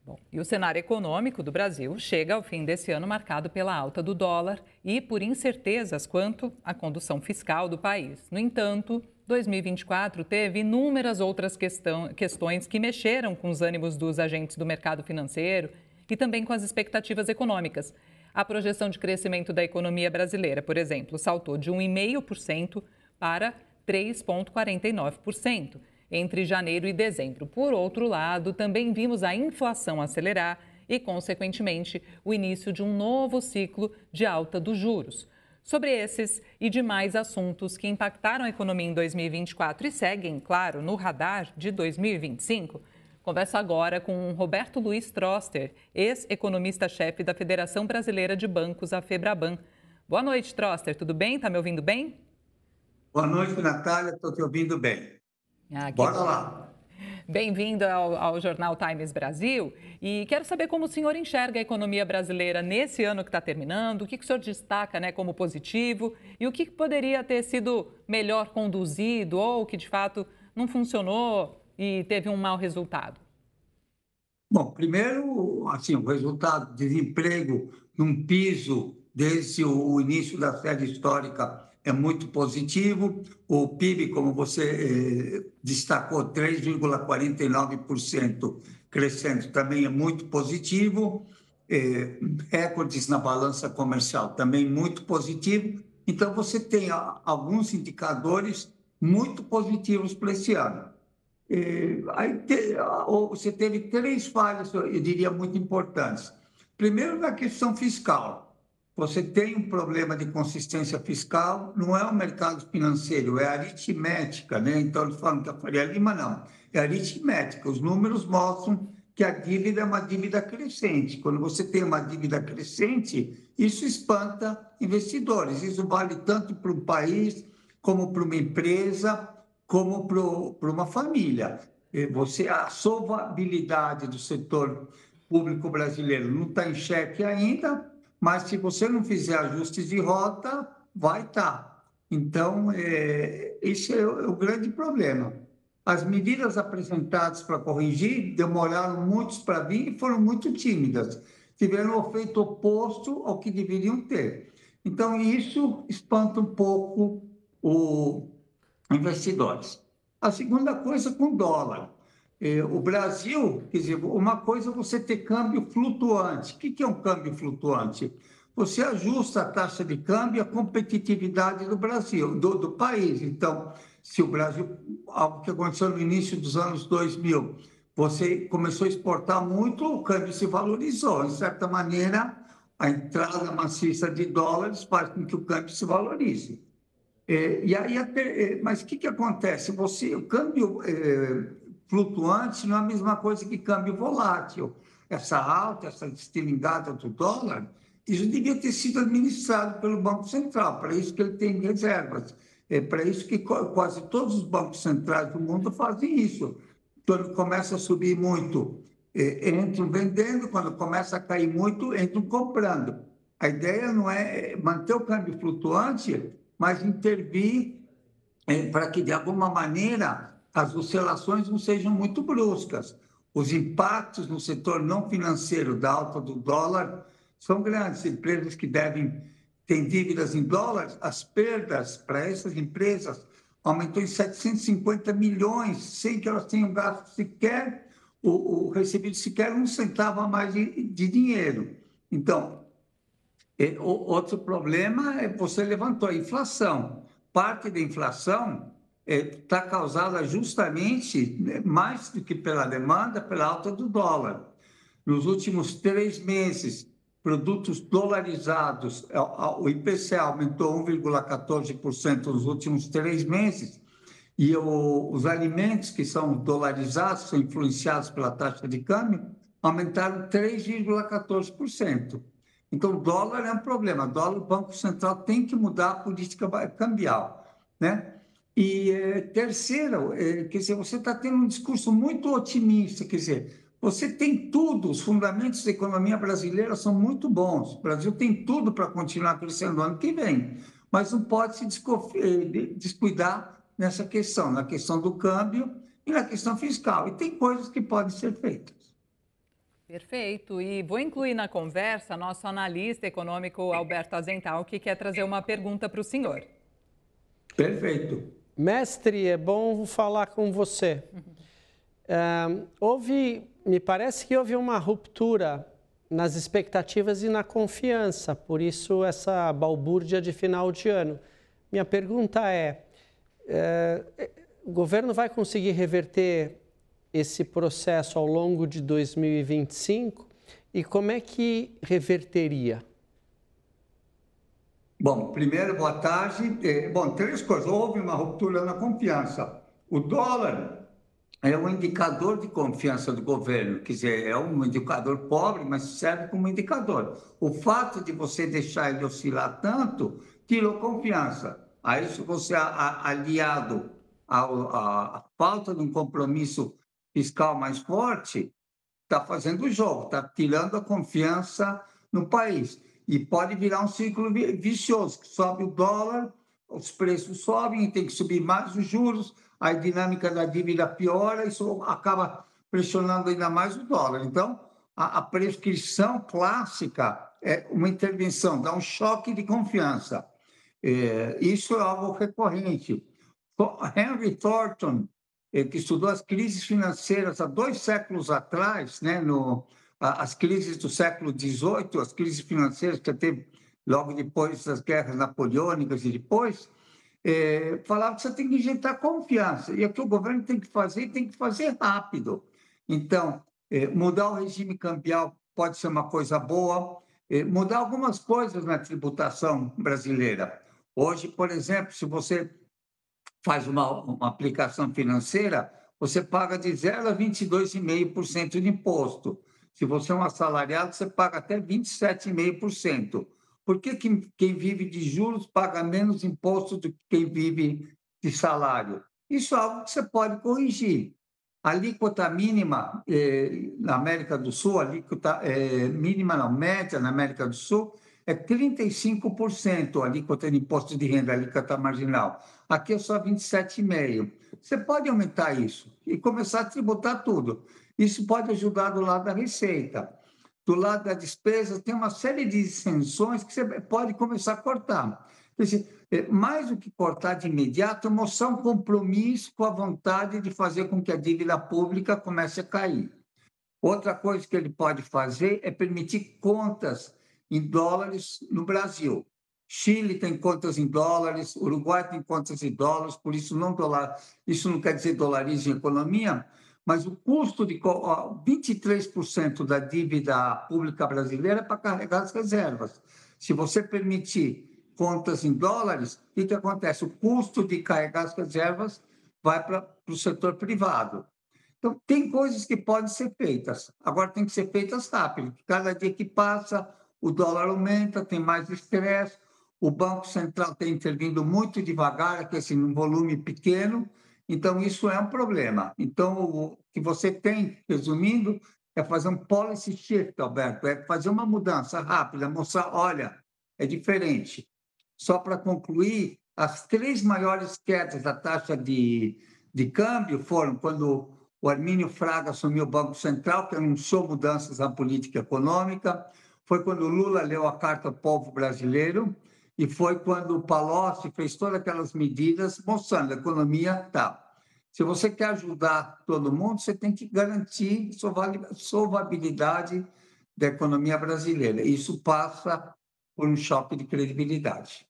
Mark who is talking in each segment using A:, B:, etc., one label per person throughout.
A: Bom, e o cenário econômico do Brasil chega ao fim desse ano marcado pela alta do dólar e por incertezas quanto à condução fiscal do país. No entanto, 2024 teve inúmeras outras questões que mexeram com os ânimos dos agentes do mercado financeiro e também com as expectativas econômicas. A projeção de crescimento da economia brasileira, por exemplo, saltou de 1,5% para 3,49% entre janeiro e dezembro. Por outro lado, também vimos a inflação acelerar e, consequentemente, o início de um novo ciclo de alta dos juros. Sobre esses e demais assuntos que impactaram a economia em 2024 e seguem, claro, no radar de 2025, converso agora com Roberto Luiz Troster, ex-economista-chefe da Federação Brasileira de Bancos, a FEBRABAN. Boa noite, Troster. Tudo bem? Está me ouvindo bem?
B: Boa noite, Natália. Estou te ouvindo bem.
A: Que
B: Bora
A: bom.
B: lá.
A: Bem-vindo ao Jornal Times Brasil. E quero saber como o senhor enxerga a economia brasileira nesse ano que está terminando, o que o senhor destaca, né, como positivo e o que poderia ter sido melhor conduzido ou que, de fato, não funcionou e teve um mau resultado.
B: Bom, primeiro, assim, o resultado, desemprego num piso desde o início da série histórica é muito positivo. O PIB, como você destacou, 3,49% crescendo, também é muito positivo. Recordes na balança comercial, também muito positivo. Então, você tem alguns indicadores muito positivos para esse ano. Você teve três falhas, eu diria, muito importantes. Primeiro, na questão fiscal. Você tem um problema de consistência fiscal, não é o mercado financeiro, é aritmética, né? Então, eles falam que a Faria Lima não, é aritmética. Os números mostram que a dívida é uma dívida crescente. Quando você tem uma dívida crescente, isso espanta investidores. Isso vale tanto para um país como para uma empresa, como para uma família. A solvabilidade do setor público brasileiro não está em xeque ainda, mas se você não fizer ajustes de rota, vai estar. Então, esse é o grande problema. As medidas apresentadas para corrigir demoraram muitos para vir e foram muito tímidas. Tiveram o efeito oposto ao que deveriam ter. Então, isso espanta um pouco o investidores. A segunda coisa com dólar. O Brasil, quer dizer, uma coisa é você ter câmbio flutuante. O que é um câmbio flutuante? Você ajusta a taxa de câmbio à competitividade do Brasil, do país. Então, se o Brasil, algo que aconteceu no início dos anos 2000, você começou a exportar muito, o câmbio se valorizou. Em certa maneira, a entrada maciça de dólares faz com que o câmbio se valorize. Mas o que acontece? O câmbio flutuante não é a mesma coisa que câmbio volátil. Essa alta, essa estilingada do dólar, isso devia ter sido administrado pelo Banco Central, para isso que ele tem reservas. É para isso que quase todos os bancos centrais do mundo fazem isso. Quando começa a subir muito, entram vendendo, quando começa a cair muito, entram comprando. A ideia não é manter o câmbio flutuante, mas intervir para que, de alguma maneira, as oscilações não sejam muito bruscas. Os impactos no setor não financeiro da alta do dólar são grandes. Empresas que têm dívidas em dólares, as perdas para essas empresas aumentou em 750 milhões, sem que elas tenham gasto sequer, recebido sequer um centavo a mais de dinheiro. Então, outro problema é você levantou a inflação. Parte da inflação está causada justamente, né, mais do que pela demanda, pela alta do dólar. Nos últimos 3 meses, produtos dolarizados, o IPCA aumentou 1,14% nos últimos 3 meses, e os alimentos que são dolarizados, são influenciados pela taxa de câmbio, aumentaram 3,14%. Então, o dólar é um problema. O dólar, o Banco Central tem que mudar a política cambial, né? E terceiro, quer dizer, você está tendo um discurso muito otimista, quer dizer, você tem tudo, os fundamentos da economia brasileira são muito bons. O Brasil tem tudo para continuar crescendo no ano que vem, mas não pode se descuidar nessa questão, na questão do câmbio e na questão fiscal. E tem coisas que podem ser feitas.
A: Perfeito. E vou incluir na conversa nosso analista econômico Alberto Azental, que quer trazer uma pergunta para o senhor.
B: Perfeito.
C: Mestre, é bom falar com você. Me parece que houve uma ruptura nas expectativas e na confiança, por isso essa balbúrdia de final de ano. Minha pergunta o governo vai conseguir reverter esse processo ao longo de 2025 e como é que reverteria?
B: Bom, primeiro, boa tarde. Bom, três coisas. Houve uma ruptura na confiança. O dólar é um indicador de confiança do governo, quer dizer, é um indicador pobre, mas serve como indicador. O fato de você deixar ele oscilar tanto, tirou confiança. A isso você, aliado à falta de um compromisso fiscal mais forte, está fazendo o jogo, está tirando a confiança no país. E pode virar um ciclo vicioso, que sobe o dólar, os preços sobem, tem que subir mais os juros, a dinâmica da dívida piora, isso acaba pressionando ainda mais o dólar. Então, a prescrição clássica é uma intervenção, dá um choque de confiança. Isso é algo recorrente. Henry Thornton, que estudou as crises financeiras há 2 séculos atrás, né, as crises do século XVIII, as crises financeiras que teve logo depois das guerras napoleônicas e depois, falava que você tem que injetar confiança. E o que o governo tem que fazer rápido. Então, mudar o regime cambial pode ser uma coisa boa, mudar algumas coisas na tributação brasileira. Hoje, por exemplo, se você faz uma aplicação financeira, você paga de 0 a 22,5% de imposto. Se você é um assalariado, você paga até 27,5%. Por que quem vive de juros paga menos imposto do que quem vive de salário? Isso é algo que você pode corrigir. A alíquota mínima na América do Sul, a alíquota mínima não, média na América do Sul, é 35% a alíquota de imposto de renda, a alíquota marginal. Aqui é só 27,5%. Você pode aumentar isso e começar a tributar tudo. Isso pode ajudar do lado da receita. Do lado da despesa, tem uma série de isenções que você pode começar a cortar. Mais do que cortar de imediato, mostrar um compromisso com a vontade de fazer com que a dívida pública comece a cair. Outra coisa que ele pode fazer é permitir contas em dólares no Brasil. Chile tem contas em dólares, Uruguai tem contas em dólares, por isso isso não quer dizer dolarize a economia, mas o custo de 23% da dívida pública brasileira é para carregar as reservas. Se você permitir contas em dólares, o que acontece? O custo de carregar as reservas vai para o setor privado. Então, tem coisas que podem ser feitas, agora tem que ser feitas rápido. Cada dia que passa, o dólar aumenta, tem mais estresse, o Banco Central tem intervindo muito devagar, num volume pequeno, então isso é um problema. Então, o que você tem, resumindo, é fazer um policy shift, Alberto, é fazer uma mudança rápida, mostrar, olha, é diferente. Só para concluir, as 3 maiores quedas da taxa de câmbio foram quando o Hermínio Fraga assumiu o Banco Central, que anunciou mudanças na política econômica, foi quando o Lula leu a Carta ao Povo Brasileiro e foi quando o Palocci fez todas aquelas medidas mostrando a economia tá. Se você quer ajudar todo mundo, você tem que garantir solvabilidade da economia brasileira. Isso passa por um choque de credibilidade.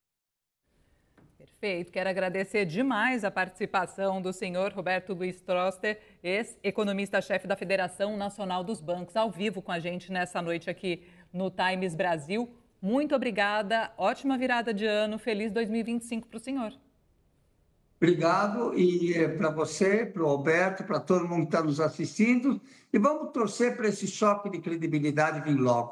A: Perfeito. Quero agradecer demais a participação do senhor Roberto Luiz Troster, ex-economista-chefe da Federação Nacional dos Bancos, ao vivo com a gente nessa noite aqui no Times Brasil. Muito obrigada, ótima virada de ano, feliz 2025 para o senhor.
B: Obrigado, e para você, para o Alberto, para todo mundo que está nos assistindo, e vamos torcer para esse choque de credibilidade vir logo.